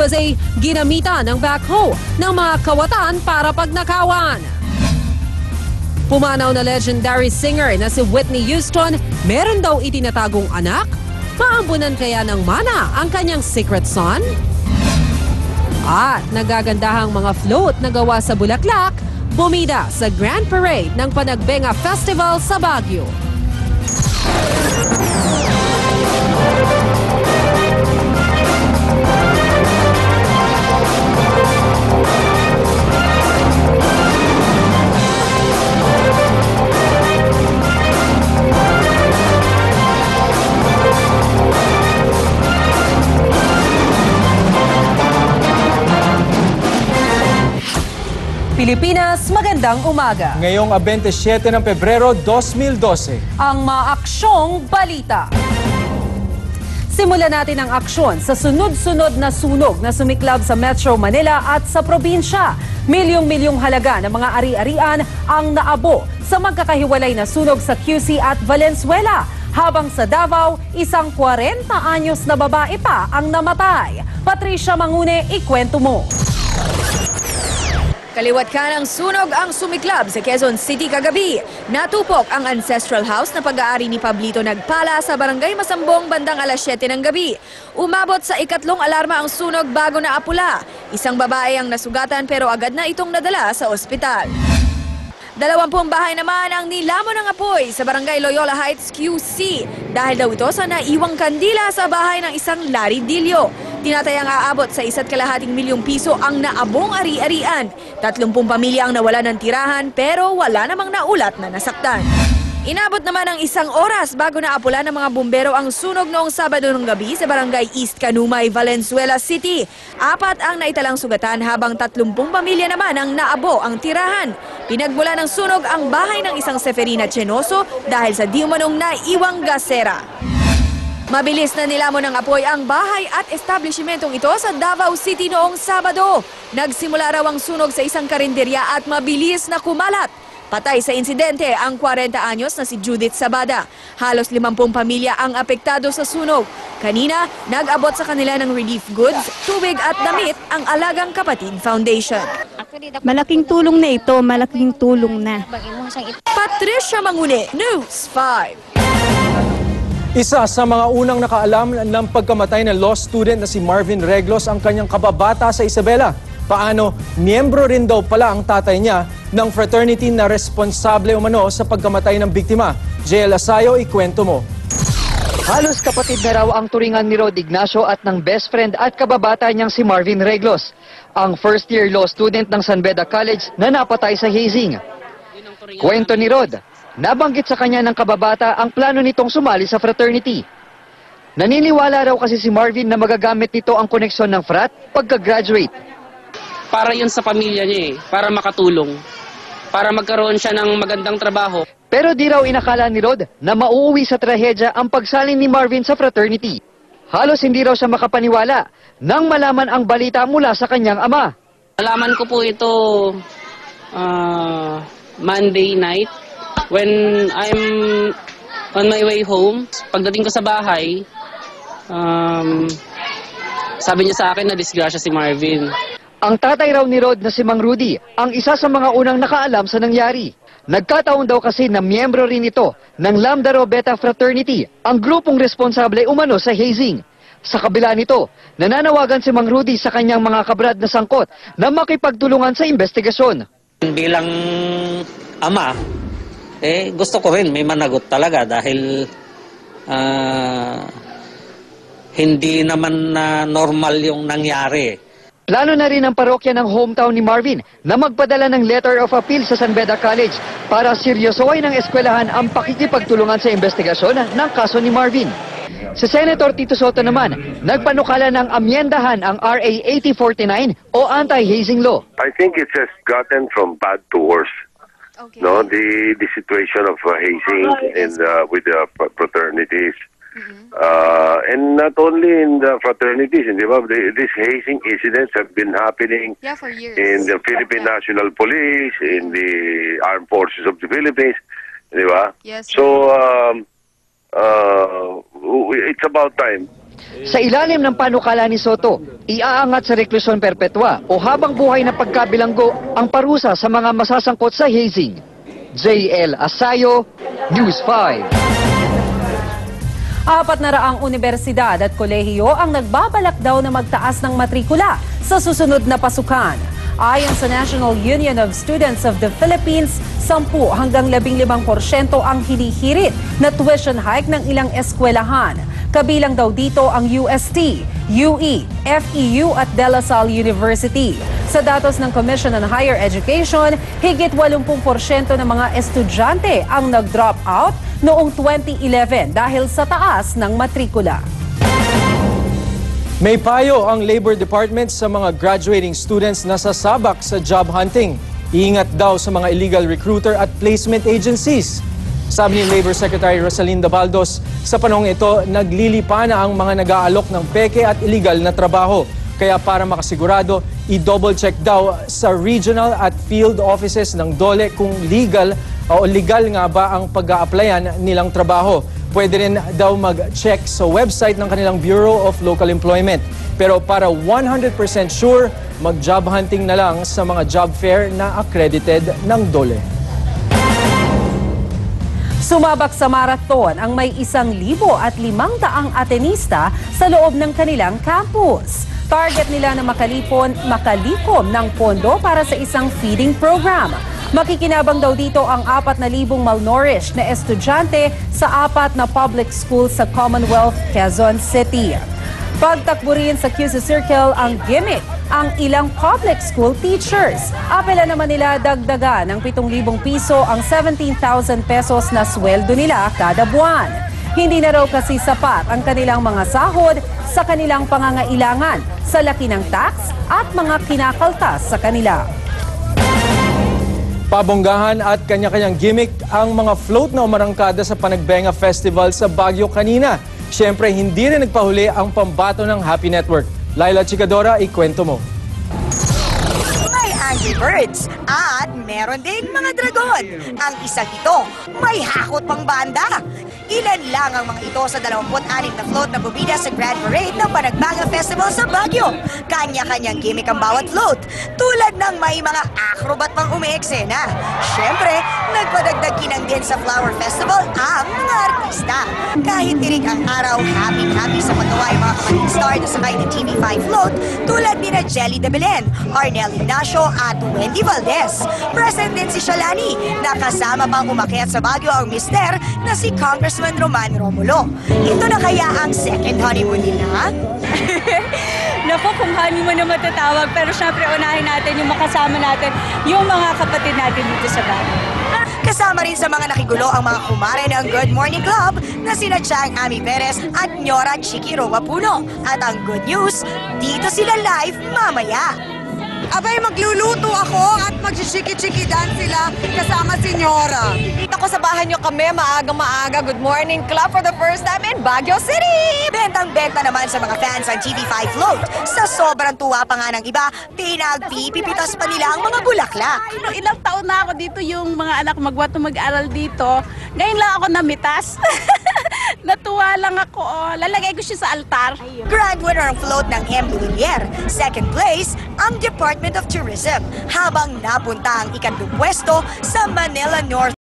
was a ginamitan ng backhoe ng mga kawatan para pagnakawan. Pumanaw na legendary singer na si Whitney Houston, meron daw itinatagong anak? Maambunan kaya ng mana ang kanyang secret son? At nagagandahang mga float na gawa sa bulaklak, bumida sa Grand Parade ng Panagbenga Festival sa Baguio. Pilipinas, magandang umaga. Ngayong 27 ng Pebrero 2012. Ang maaksyong balita. Simulan natin ang aksyon sa sunod-sunod na sunog na sumiklab sa Metro Manila at sa probinsya. Milyong-milyong halaga ng mga ari-arian ang naabo sa magkakahiwalay na sunog sa QC at Valenzuela. Habang sa Davao, isang 40 anyos na babae pa ang namatay. Patricia Mangune, ikwento mo. Kaliwat ka ng sunog ang sumiklab sa Quezon City kagabi. Natupok ang ancestral house na pag-aari ni Pablito Nagpala sa Barangay Masambong bandang alas 7 ng gabi. Umabot sa ikatlong alarma ang sunog bago naapula. Isang babae ang nasugatan pero agad na itong nadala sa ospital. 20 bahay naman ang nilamon ng apoy sa Barangay Loyola Heights, QC. Dahil daw ito sa naiwang kandila sa bahay ng isang laridilyo. Tinatayang aabot sa 1.2 milyong piso ang naabong ari-arian. 30 pamilya ang nawala ng tirahan pero wala namang naulat na nasaktan. Inabot naman ang 1 oras bago naapula ng mga bumbero ang sunog noong Sabado ng gabi sa Barangay East Canumay, Valenzuela City. 4 ang naitalang sugatan habang 30 pamilya naman ang naabo ang tirahan. Pinagmula ng sunog ang bahay ng isang Seferina Chenoso dahil sa di umanong naiwang gasera. Mabilis na nilamon ng apoy ang bahay at establishmentong ito sa Davao City noong Sabado. Nagsimula raw ang sunog sa isang karinderya at mabilis na kumalat. Patay sa insidente ang 40 anyos na si Judith Sabada. Halos 50 pamilya ang apektado sa sunog. Kanina, nag-abot sa kanila ng relief goods, tubig at damit ang Alagang Kapatid Foundation. Malaking tulong na ito, malaking tulong na. Patricia Mangune, News 5. Isa sa mga unang nakaalam ng pagkamatay ng law student na si Marvin Reglos ang kanyang kababata sa Isabela. Paano, miyembro rin daw pala ang tatay niya ng fraternity na responsable umano sa pagkamatay ng biktima. JL Asayo, ikwento mo. Halos kapatid na raw ang turingan ni Rod Ignacio at ng best friend at kababata niyang si Marvin Reglos, ang first-year law student ng San Beda College na napatay sa hazing. Kwento ni Rod, nabanggit sa kanya ng kababata ang plano nitong sumali sa fraternity. Naniniwala raw kasi si Marvin na magagamit nito ang koneksyon ng frat pagka-graduate. Para yun sa pamilya niya para makatulong, para magkaroon siya ng magandang trabaho. Pero di raw inakala ni Rod na mauuwi sa trahedya ang pagsalin ni Marvin sa fraternity. Halos hindi raw siya makapaniwala nang malaman ang balita mula sa kanyang ama. Nalaman ko po ito Monday night when I'm on my way home. Pagdating ko sa bahay, sabi niya sa akin na disgrasya si Marvin. Ang tatay raw ni Rod na si Mang Rudy ang isa sa mga unang nakaalam sa nangyari. Nagkataon daw kasi na miyembro rin ito ng Lambda Rho Beta Fraternity, ang grupong responsable umano sa hazing. Sa kabila nito, nananawagan si Mang Rudy sa kanyang mga kabrad na sangkot na makipagtulungan sa investigasyon. Bilang ama, gusto ko rin may managot talaga dahil hindi naman normal yung nangyari. Plano na rin ang parokya ng hometown ni Marvin na magpadala ng letter of appeal sa San Beda College para seryosohin ng eskwelahan ang pakikipagtulungan sa investigasyon ng kaso ni Marvin. Si Senator Tito Soto naman, nagpanukala ng amyendahan ang RA 8049 o anti-hazing law. I think it has gotten from bad to worse. Okay. No, the situation of hazing and with the fraternities. And not only in the fraternities, these hazing incidents have been happening for years. In the Philippine National Police, in the Armed Forces of the Philippines, di ba? Yes, so, it's about time Sa ilalim ng panukala ni Soto, iaangat sa reklusyon perpetua o habang buhay na pagkabilanggo ang parusa sa mga masasangkot sa hazing. JL Asayo, News 5. 400 universidad at kolehiyo ang nagbabalak daw na magtaas ng matrikula sa susunod na pasukan. Ayon sa National Union of Students of the Philippines, 10 hanggang 15% ang hinihirit na tuition hike ng ilang eskwelahan. Kabilang daw dito ang UST, UE, FEU at De La Salle University. Sa datos ng Commission on Higher Education, higit 80% ng mga estudyante ang nag-drop out noong 2011 dahil sa taas ng matrikula. May payo ang Labor Department sa mga graduating students na sasabak sa job hunting. Iingat daw sa mga illegal recruiter at placement agencies. Sabi ni Labor Secretary Rosalinda Baldos, sa panahong ito, naglilipa na ang mga nag-aalok ng peke at illegal na trabaho. Kaya para makasigurado, i-double check daw sa regional at field offices ng DOLE kung legal nga ba ang pag-a-applyan nilang trabaho. Pwede rin daw mag-check sa website ng kanilang Bureau of Local Employment. Pero para 100% sure, mag-job hunting na lang sa mga job fair na accredited ng DOLE. Sumabak sa marathon ang may 1,500 atenista sa loob ng kanilang campus. Target nila na makalikom ng pondo para sa isang feeding program. Makikinabang daw dito ang 4,000 malnourished na estudyante sa 4 na public schools sa Commonwealth, Quezon City. Pagtakbo rin sa QC Circle ang gimmick, ang ilang public school teachers. Apela naman nila dagdagan ng 7,000 piso ang 17,000 pesos na sweldo nila kada buwan. Hindi na raw kasi sapat ang kanilang mga sahod sa kanilang pangangailangan sa laki ng tax at mga kinakaltas sa kanila. Pabonggahan at kanya-kanyang gimmick ang mga float na umarangkada sa Panagbenga Festival sa Baguio kanina. Siyempre, hindi rin nagpahuli ang pambato ng Happy Network. Laila Chikadora, ikwento mo. May Angry Birds at meron ding mga dragon. Ang isang ito, may hakot pang banda. Ilan lang ang mga ito sa 26 na float na bumida sa Grand Parade ng Panagbenga Festival sa Baguio. Kanya-kanyang gimmick ang bawat float, tulad ng may mga acrobat pang umeeksena. Siyempre, nagpadagdag kinang din sa Flower Festival ang mga artista. Kahit tirik ang araw, happy sa paggawa yung mga kapatid star na sakay ng TV5 float, tulad ni na Jelly de Belen, Arnel Ignacio at Wendy Valdez. Present din si Shalani, nakasama pang umakyat sa Baguio ang mister na si Congressman Roman Romulo. Ito na kaya ang second honeymoon nila? Naku, kung honeymoon na matatawag, pero syempre unahin natin yung makasama natin, yung mga kapatid natin dito sa bahay. Kasama rin sa mga nakigulo ang mga kumare ng Good Morning Club na sina Chang Ami Perez at Nyora Chiki Roa Puno. At ang good news, dito sila live mamaya. Abay, magluluto ako at magsishiki-chiki dance sila kasama si Nyora. Dito ko sa bahay nyo kami, maaga. Good Morning Club for the first time in Baguio City! Bentang-benta naman sa mga fans ang TV5 float. Sa sobrang tuwa pa nga ng iba, pinagpipipitas pa nila ang mga bulaklak. Ilang taon na ako dito, yung mga anak mag-aral dito. Ngayon lang ako namitas. Natuwa lang ako. Lalagay ko siya sa altar. Grand winner ang float ng M. Lumiere. Second place, ang Department of Tourism. Habang napunta ang ikatong pwesto sa Manila North